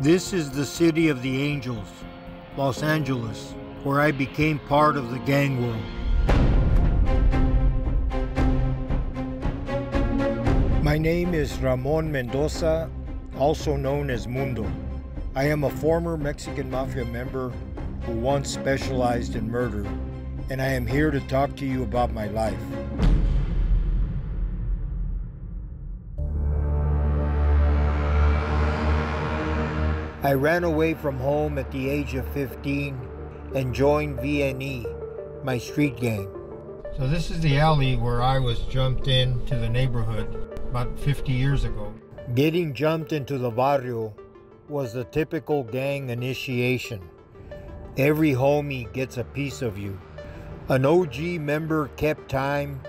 This is the city of the angels, Los Angeles, where I became part of the gang world. My name is Ramon Mendoza, also known as Mundo. I am a former Mexican Mafia member who once specialized in murder, and I am here to talk to you about my life. I ran away from home at the age of 15 and joined VNE, my street gang. So this is the alley where I was jumped into the neighborhood about 50 years ago. Getting jumped into the barrio was the typical gang initiation. Every homie gets a piece of you. An OG member kept time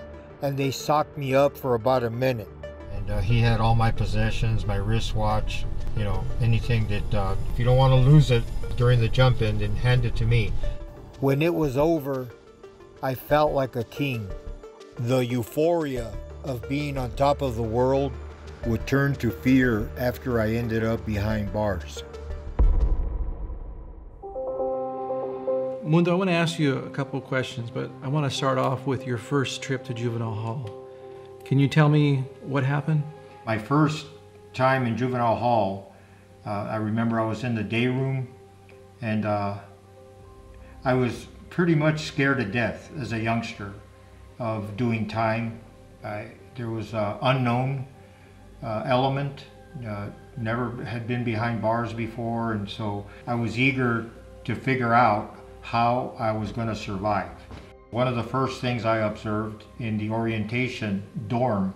and they socked me up for about a minute. And he had all my possessions, my wristwatch, you know, anything that, if you don't want to lose it during the jump in, then hand it to me. When it was over, I felt like a king. The euphoria of being on top of the world would turn to fear after I ended up behind bars. Mundo, I want to ask you a couple of questions, but I want to start off with your first trip to juvenile hall. Can you tell me what happened? My first time in juvenile hall, I remember I was in the day room, and I was pretty much scared to death as a youngster of doing time. There was an unknown element, never had been behind bars before, and so I was eager to figure out how I was going to survive. One of the first things I observed in the orientation dorm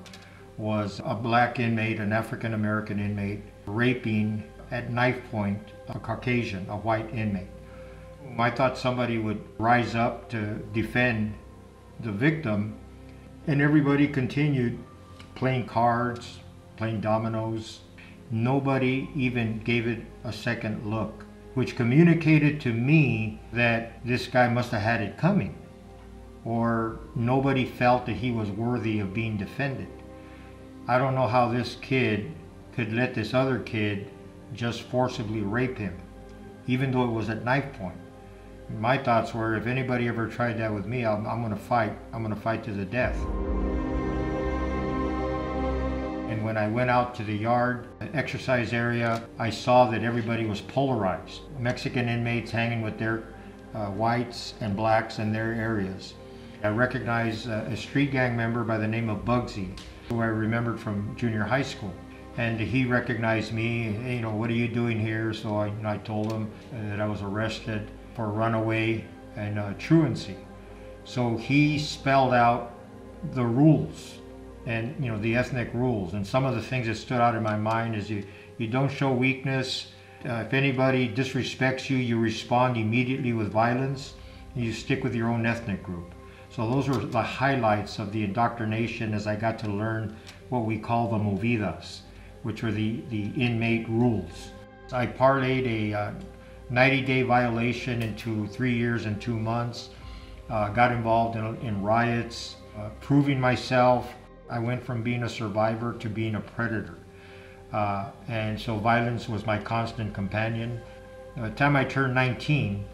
was a black inmate, an African American inmate, raping at knife point a Caucasian, a white inmate. I thought somebody would rise up to defend the victim, and everybody continued playing cards, playing dominoes. Nobody even gave it a second look, which communicated to me that this guy must have had it coming, or nobody felt that he was worthy of being defended. I don't know how this kid could let this other kid just forcibly rape him, even though it was at knife point. My thoughts were, if anybody ever tried that with me, I'm gonna fight. I'm gonna fight to the death. And when I went out to the yard, the exercise area, I saw that everybody was polarized. Mexican inmates hanging with their whites and blacks in their areas. I recognized a street gang member by the name of Bugsy, who I remembered from junior high school. And he recognized me. Hey, you know, what are you doing here? So I told him that I was arrested for runaway and truancy. So he spelled out the rules, and you know, the ethnic rules. And some of the things that stood out in my mind is you don't show weakness. If anybody disrespects you, you respond immediately with violence. And you stick with your own ethnic group. So those were the highlights of the indoctrination as I got to learn what we call the movidas, which were the inmate rules. I parlayed a 90-day violation into 3 years and 2 months. Got involved in riots, proving myself. I went from being a survivor to being a predator. And so violence was my constant companion. By the time I turned 19,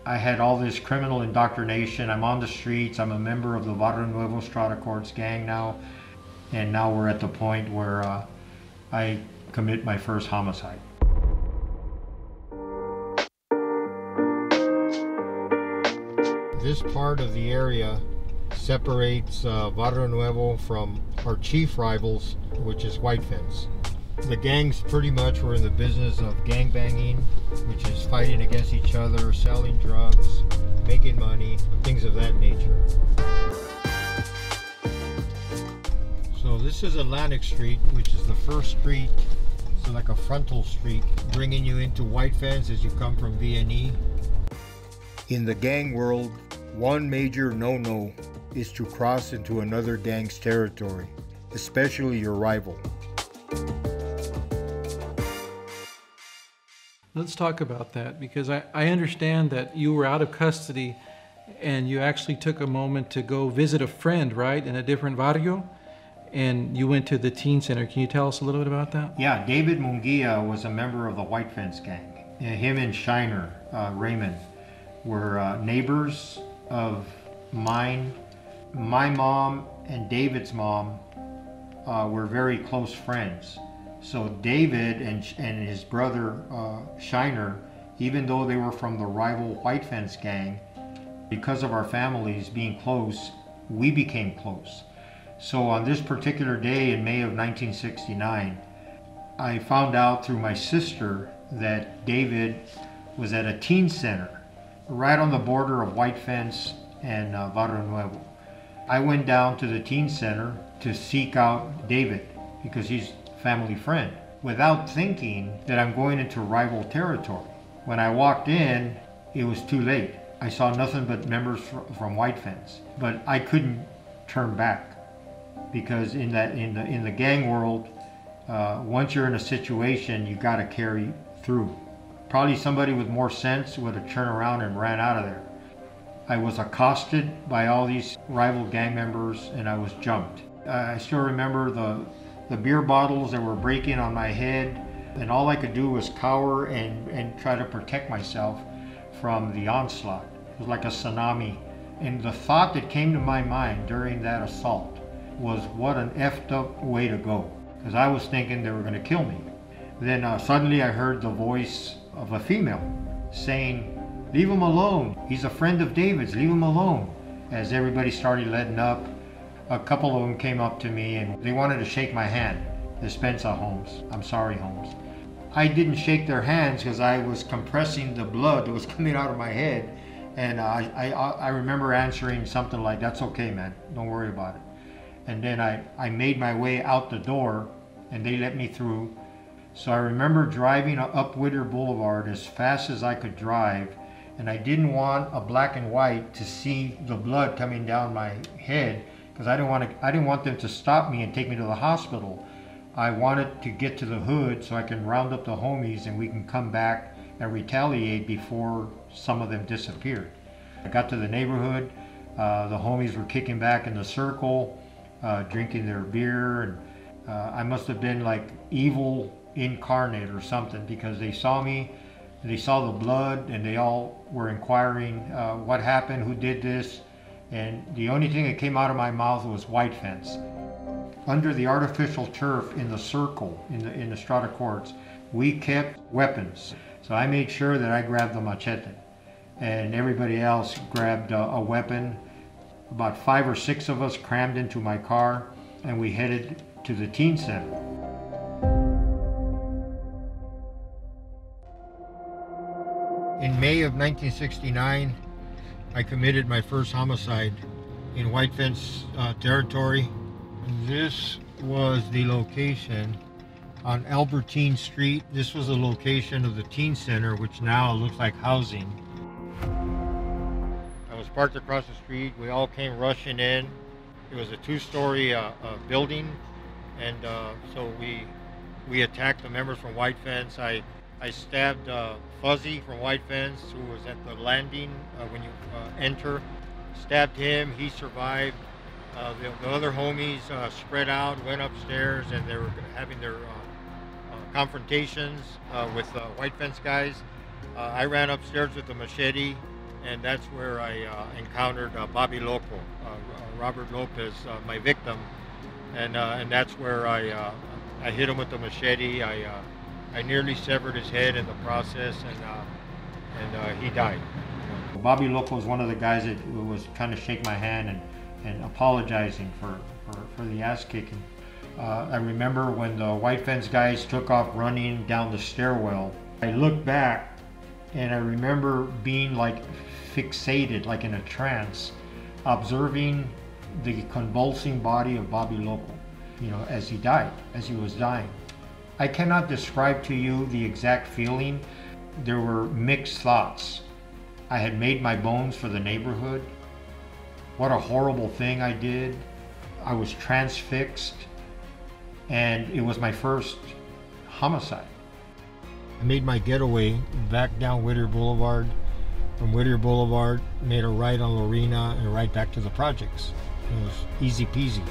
I had all this criminal indoctrination. I'm on the streets. I'm a member of the Barrio Nuevo Strata Courts gang now. And now we're at the point where I commit my first homicide. This part of the area separates Barrio Nuevo from our chief rivals, which is White Fence. The gangs pretty much were in the business of gangbanging, which is fighting against each other, selling drugs, making money, things of that nature. So this is Atlantic Street, which is the first street, so like a frontal street, bringing you into White Fence as you come from VNE. In the gang world, one major no-no is to cross into another gang's territory, especially your rival. Let's talk about that, because I understand that you were out of custody and you actually took a moment to go visit a friend, right, in a different barrio. and you went to the teen center. Can you tell us a little bit about that? Yeah, David Munguia was a member of the White Fence Gang. Him and Shiner, Raymond, were neighbors of mine. My mom and David's mom were very close friends. So David and his brother Shiner, even though they were from the rival White Fence Gang, because of our families being close, we became close. So on this particular day in May of 1969, I found out through my sister that David was at a teen center right on the border of White Fence and Barrio Nuevo. I went down to the teen center to seek out David because he's a family friend, without thinking that I'm going into rival territory. When I walked in, it was too late. I saw nothing but members from White Fence, but I couldn't turn back because in the gang world, once you're in a situation, you got to carry through. Probably somebody with more sense would have turned around and ran out of there. I was accosted by all these rival gang members and I was jumped. I still remember the beer bottles that were breaking on my head, and all I could do was cower and try to protect myself from the onslaught. It was like a tsunami. And the thought that came to my mind during that assault was, what an effed up way to go. Because I was thinking they were going to kill me. Then suddenly I heard the voice of a female saying, "Leave him alone. He's a friend of David's. Leave him alone." As everybody started letting up, a couple of them came up to me and they wanted to shake my hand. Dispensa Holmes. I'm sorry, Holmes. I didn't shake their hands because I was compressing the blood that was coming out of my head. And I remember answering something like, "That's okay, man. Don't worry about it." And then I made my way out the door and they let me through. So I remember driving up Whittier Boulevard as fast as I could drive, and I didn't want a black and white to see the blood coming down my head because I didn't want them to stop me and take me to the hospital. I wanted to get to the hood so I can round up the homies and we can come back and retaliate before some of them disappeared. I got to the neighborhood, the homies were kicking back in the circle, drinking their beer, and I must have been like evil incarnate or something because they saw me, they saw the blood, and they all were inquiring what happened, who did this, and the only thing that came out of my mouth was White Fence. Under the artificial turf in the circle, in the Strata courts, we kept weapons. So I made sure that I grabbed the machete, and everybody else grabbed a weapon. About 5 or 6 of us crammed into my car, and we headed to the teen center. In May of 1969, I committed my first homicide in White Fence territory. This was the location on Albertine Street. This was the location of the teen center, which now looks like housing. I was parked across the street. We all came rushing in. It was a 2-story building, and so we attacked the members from White Fence. I stabbed Fuzzy from White Fence, who was at the landing when you enter. Stabbed him. He survived. The other homies spread out, went upstairs, and they were having their confrontations with White Fence guys. I ran upstairs with the machete, and that's where I encountered Bobby Loco, Robert Lopez, my victim, and that's where I hit him with the machete. I nearly severed his head in the process, and he died. Bobby Loco was one of the guys that was trying to shake my hand and apologizing for the ass kicking. I remember when the White Fence guys took off running down the stairwell, I looked back and I remember being like fixated, like in a trance, observing the convulsing body of Bobby Loco, as he died, as he was dying. I cannot describe to you the exact feeling. There were mixed thoughts. I had made my bones for the neighborhood. What a horrible thing I did. I was transfixed, and it was my first homicide. I made my getaway back down Whittier Boulevard. From Whittier Boulevard, made a right on Lorena and right back to the projects. It was easy peasy.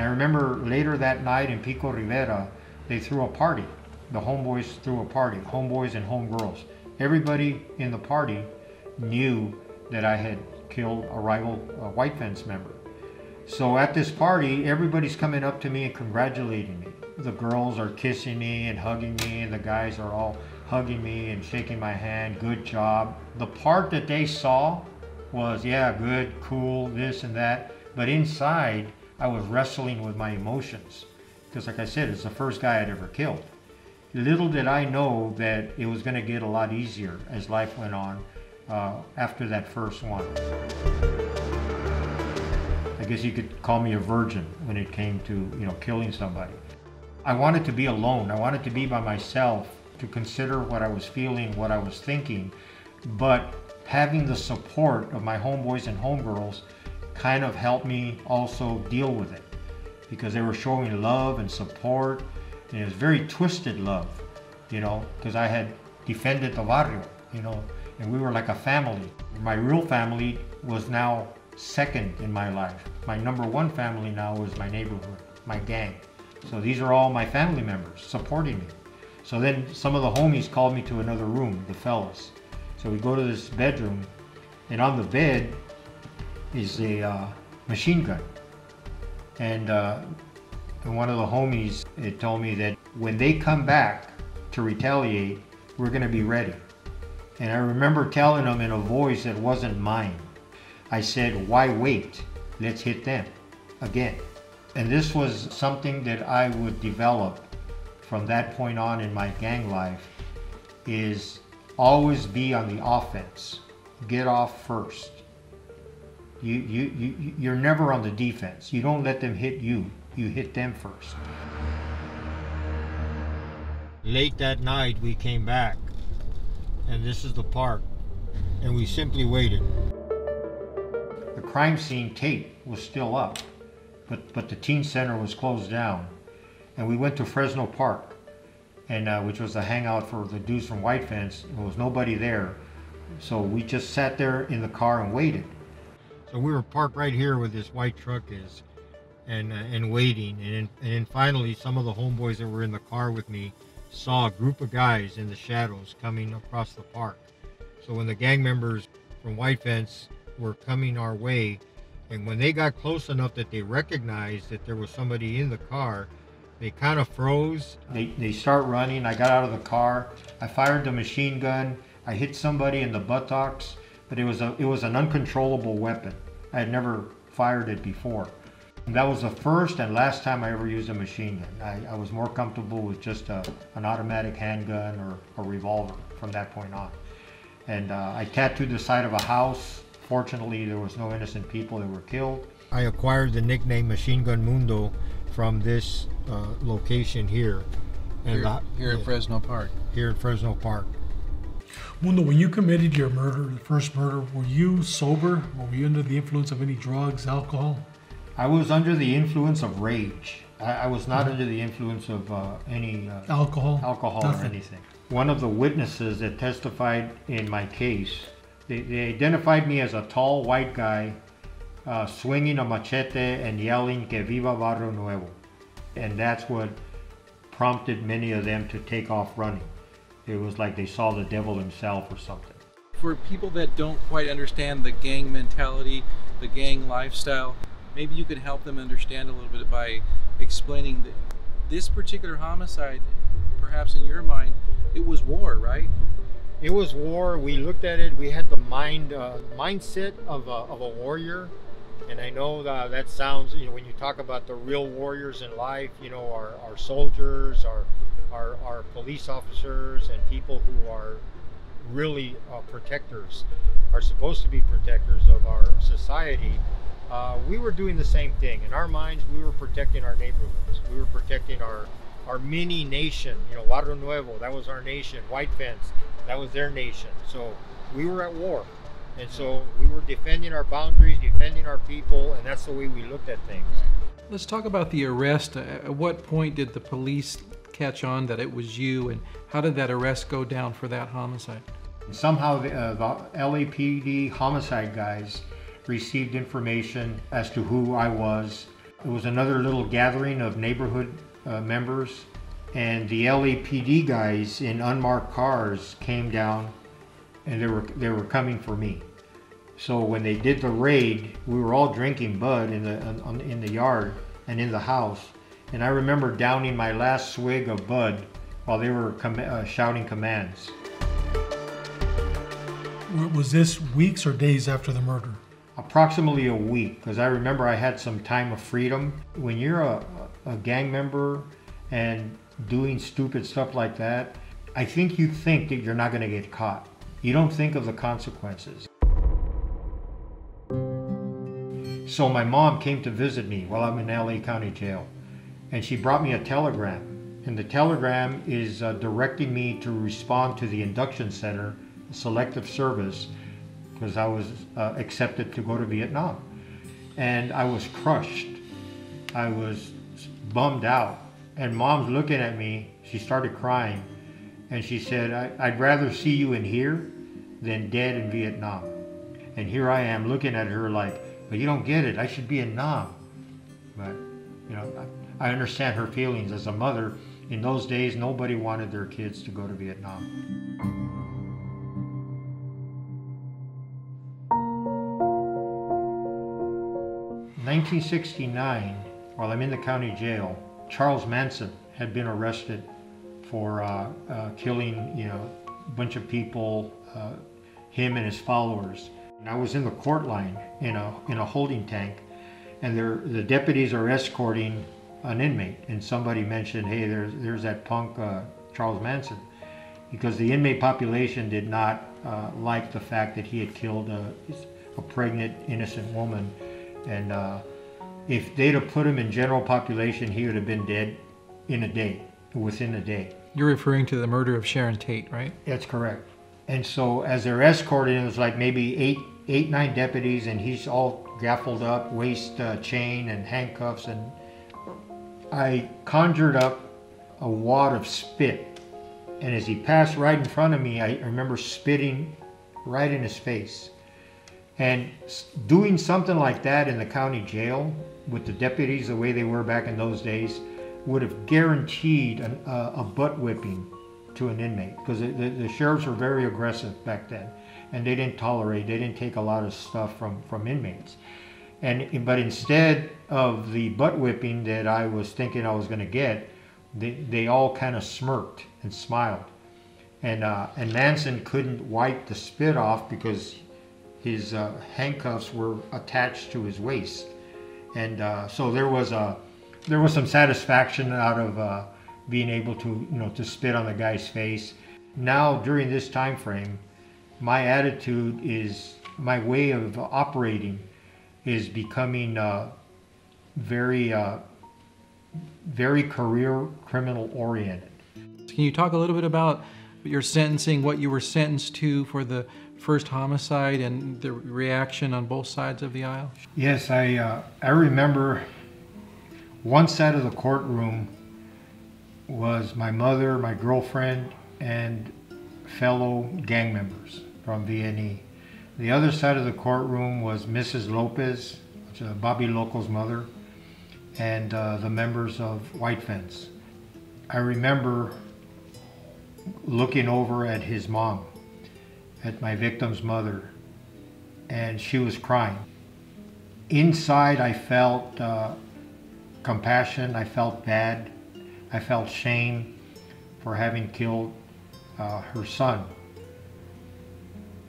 I remember later that night in Pico Rivera, they threw a party. The homeboys threw a party, homeboys and homegirls. Everybody in the party knew that I had killed a rival White Fence member. So at this party, everybody's coming up to me and congratulating me. The girls are kissing me and hugging me, and the guys are all hugging me and shaking my hand, good job. The part that they saw was, yeah, good, cool, this and that. But inside, I was wrestling with my emotions. Because like I said, it's the first guy I'd ever killed. Little did I know that it was going to get a lot easier as life went on after that first one. I guess you could call me a virgin when it came to, killing somebody. I wanted to be alone. I wanted to be by myself to consider what I was feeling, what I was thinking, but having the support of my homeboys and homegirls kind of helped me also deal with it, because they were showing love and support, and it was very twisted love, because I had defended the barrio, and we were like a family. My real family was now second in my life. My number one family now is my neighborhood, my gang. So these are all my family members supporting me. So then some of the homies called me to another room, the fellas. So we go to this bedroom, and on the bed is a machine gun. And one of the homies had told me that when they come back to retaliate, we're gonna be ready. And I remember telling them in a voice that wasn't mine. I said, why wait? Let's hit them again. And this was something that I would develop from that point on in my gang life, is always be on the offense. Get off first. You're never on the defense. You don't let them hit you. You hit them first. Late that night, we came back, and this is the park, and we simply waited. The crime scene tape was still up, but the teen center was closed down, and we went to Fresno Park, and which was the hangout for the dudes from White Fence. There was nobody there, so we just sat there in the car and waited. So we were parked right here where this white truck is, and waiting, and then finally some of the homeboys that were in the car with me saw a group of guys in the shadows coming across the park. So when the gang members from White Fence were coming our way, and when they got close enough that they recognized that there was somebody in the car, they kind of froze. They start running. I got out of the car. I fired the machine gun. I hit somebody in the buttocks, but it was an uncontrollable weapon. I had never fired it before. And that was the first and last time I ever used a machine gun. I was more comfortable with just an automatic handgun or a revolver from that point on. And I tattooed the side of a house. Fortunately, there was no innocent people that were killed. I acquired the nickname Machine Gun Mundo from this location here. And here in Fresno Park. Here in Fresno Park. Mundo, when you committed your murder, the first murder, were you sober? Or were you under the influence of any drugs, alcohol? I was under the influence of rage. I was not under the influence of any alcohol or anything. One of the witnesses that testified in my case, they identified me as a tall white guy swinging a machete and yelling "Que viva Barrio Nuevo." And that's what prompted many of them to take off running. It was like they saw the devil himself or something. For people that don't quite understand the gang mentality, the gang lifestyle, maybe you could help them understand a little bit by explaining that this particular homicide, perhaps in your mind, it was war, right? It was war. We looked at it. We had the mindset of a warrior. And I know that sounds, when you talk about the real warriors in life, our soldiers, our police officers, and people who are really protectors, are supposed to be protectors of our society. We were doing the same thing. In our minds, we were protecting our neighborhoods. We were protecting our mini nation. Barrio Nuevo, that was our nation. White Fence, that was their nation. So we were at war. And so we were defending our boundaries, defending our people, and that's the way we looked at things. Let's talk about the arrest. At what point did the police catch on that it was you, and how did that arrest go down for that homicide? Somehow the LAPD homicide guys received information as to who I was. It was another little gathering of neighborhood members, and the LAPD guys in unmarked cars came down, and they were coming for me. So when they did the raid, we were all drinking Bud in the yard and in the house, and I remember downing my last swig of Bud while they were shouting commands. Was this weeks or days after the murder? Approximately a week, because I remember I had some time of freedom. When you're a gang member and doing stupid stuff like that, I think you think that you're not going to get caught. You don't think of the consequences. So my mom came to visit me while I'm in LA County Jail, and she brought me a telegram. And the telegram is directing me to respond to the induction center, selective service, because I was accepted to go to Vietnam. And I was crushed. I was bummed out. And Mom's looking at me. She started crying. And she said, I'd rather see you in here than dead in Vietnam. And here I am looking at her like, but you don't get it. I should be in Nam. But, you know, I understand her feelings as a mother. In those days, nobody wanted their kids to go to Vietnam. 1969, while I'm in the county jail, Charles Manson had been arrested for killing, a bunch of people, him and his followers. And I was in the court line in a holding tank, and the deputies are escorting an inmate, and somebody mentioned, hey, there's that punk Charles Manson, because the inmate population did not like the fact that he had killed a pregnant, innocent woman. And if they'd have put him in general population, he would have been dead within a day. You're referring to the murder of Sharon Tate, right? That's correct. And so as they're escorting, it was like maybe eight, 9 deputies, and he's all gaffled up, waist chain and handcuffs, and I conjured up a wad of spit. And as he passed right in front of me, I remember spitting right in his face. And doing something like that in the county jail with the deputies the way they were back in those days would have guaranteed a butt whipping to an inmate, because the sheriffs were very aggressive back then, and they didn't take a lot of stuff from inmates. But instead of the butt whipping that I was thinking I was going to get, they all kind of smirked and smiled. And Manson couldn't wipe the spit off because his handcuffs were attached to his waist. And so there was some satisfaction out of being able to spit on the guy's face. Now, during this time frame, my attitude is, my way of operating is becoming very career criminal oriented. Can you talk a little bit about your sentencing, what you were sentenced to for the first homicide, and the reaction on both sides of the aisle? Yes, I remember one side of the courtroom was my mother, my girlfriend, and fellow gang members from VNE. The other side of the courtroom was Mrs. Lopez, which is Bobby Loco's mother, and the members of White Fence. I remember looking over at his mom, at my victim's mother, and she was crying. Inside, I felt compassion, I felt bad, I felt shame for having killed her son.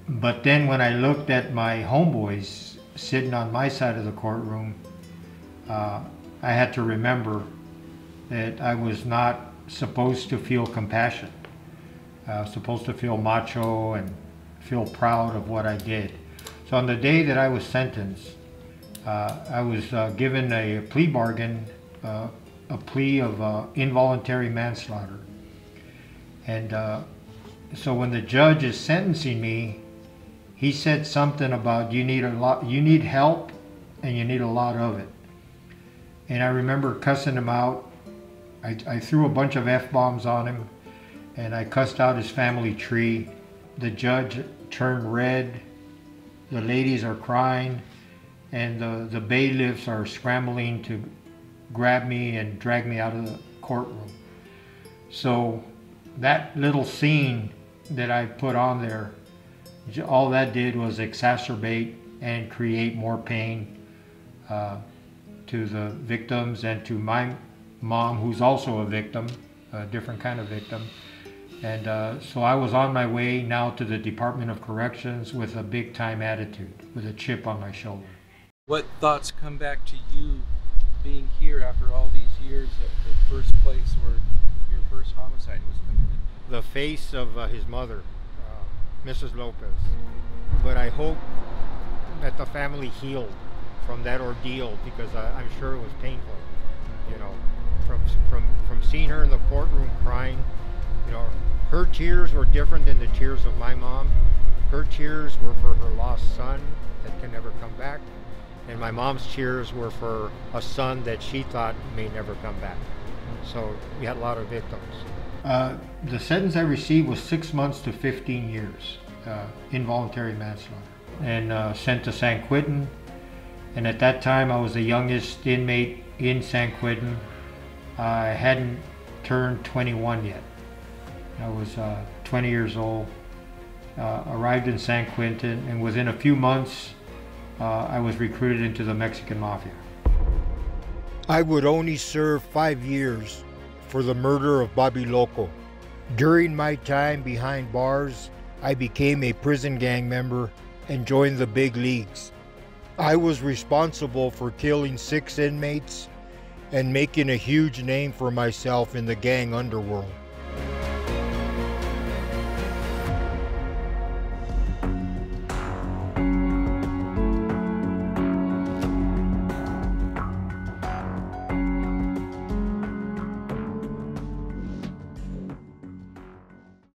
But then when I looked at my homeboys sitting on my side of the courtroom, I had to remember that I was not supposed to feel compassion. I was supposed to feel macho and feel proud of what I did. So on the day that I was sentenced, I was given a plea bargain, a plea of involuntary manslaughter. And so when the judge is sentencing me, he said something about you need help, and you need a lot of it. And I remember cussing him out. I threw a bunch of F-bombs on him, and I cussed out his family tree. The judge turned red, the ladies are crying, and the bailiffs are scrambling grabbed me and dragged me out of the courtroom. So that little scene that I put on there, all that did was exacerbate and create more pain to the victims and to my mom, who's also a victim, a different kind of victim. And so I was on my way now to the Department of Corrections with a big time attitude, with a chip on my shoulder. What thoughts come back to you being here after all these years at the first place where your first homicide was committed? The face of his mother, Mrs. Lopez. But I hope that the family healed from that ordeal, because I'm sure it was painful. You know, from seeing her in the courtroom crying, you know, her tears were different than the tears of my mom. Her tears were for her lost son that can never come back, and my mom's tears were for a son that she thought may never come back. So we had a lot of victims. The sentence I received was 6 months to 15 years, involuntary manslaughter, and sent to San Quentin. And at that time, I was the youngest inmate in San Quentin. I hadn't turned 21 yet. I was 20 years old, arrived in San Quentin, and within a few months, I was recruited into the Mexican Mafia. I would only serve 5 years for the murder of Bobby Loco. During my time behind bars, I became a prison gang member and joined the big leagues. I was responsible for killing 6 inmates and making a huge name for myself in the gang underworld.